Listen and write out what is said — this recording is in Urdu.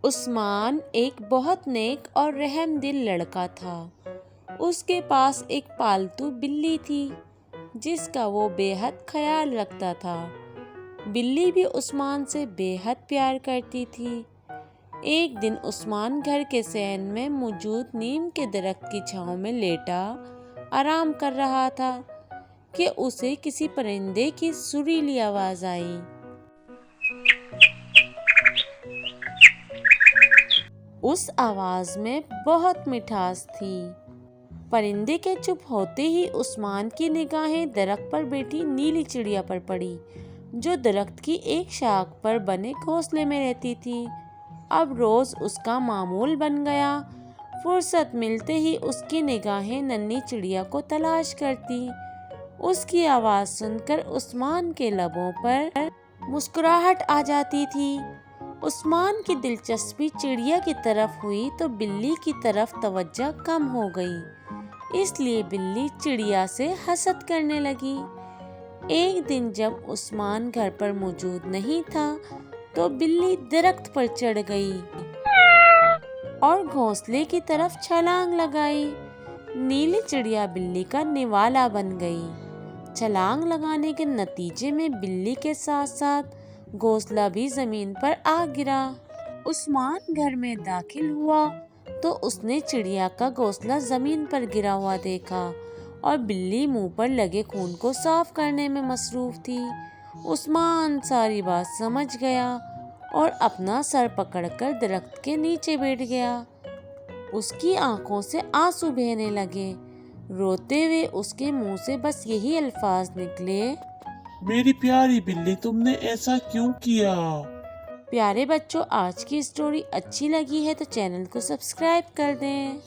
عثمان ایک بہت نیک اور رحم دل لڑکا تھا۔ اس کے پاس ایک پالتو بلی تھی جس کا وہ بے حد خیال رکھتا تھا۔ بلی بھی عثمان سے بے حد پیار کرتی تھی۔ ایک دن عثمان گھر کے صحن میں موجود نیم کے درخت کی چھاؤں میں لیٹا آرام کر رہا تھا کہ اسے کسی پرندے کی سریلی آواز آئی۔ اس آواز میں بہت مٹھاس تھی۔ پرندے کے چپ ہوتے ہی عثمان کی نگاہیں درخت پر بیٹھی نیلی چڑیا پر پڑی جو درخت کی ایک شاخ پر بنے گھونسلے میں رہتی تھی۔ اب روز اس کا معمول بن گیا۔ فرصت ملتے ہی اس کی نگاہیں ننھی چڑیا کو تلاش کرتی۔ اس کی آواز سن کر عثمان کے لبوں پر مسکراہٹ آ جاتی تھی۔ عثمان کی دلچسپی چڑیا کی طرف ہوئی تو بلی کی طرف توجہ کم ہو گئی، اس لیے بلی چڑیا سے حسد کرنے لگی۔ ایک دن جب عثمان گھر پر موجود نہیں تھا تو بلی درخت پر چڑھ گئی اور گھونسلے کی طرف چھلانگ لگائی۔ نیلی چڑیا بلی کا نوالا بن گئی۔ چھلانگ لگانے کے نتیجے میں بلی کے ساتھ ساتھ گھونسلہ بھی زمین پر آ گرا۔ عثمان گھر میں داخل ہوا تو اس نے چڑیا کا گھونسلہ زمین پر گرا ہوا دیکھا اور بلی منہ پر لگے خون کو صاف کرنے میں مصروف تھی۔ عثمان ساری بات سمجھ گیا اور اپنا سر پکڑ کر درخت کے نیچے بیٹھ گیا۔ اس کی آنکھوں سے آنسو بہنے لگے۔ روتے ہوئے اس کے منہ سے بس یہی الفاظ نکلے، میری پیاری بلی تم نے ایسا کیوں کیا؟ پیارے بچوں، آج کی اسٹوری اچھی لگی ہے تو چینل کو سبسکرائب کر دیں۔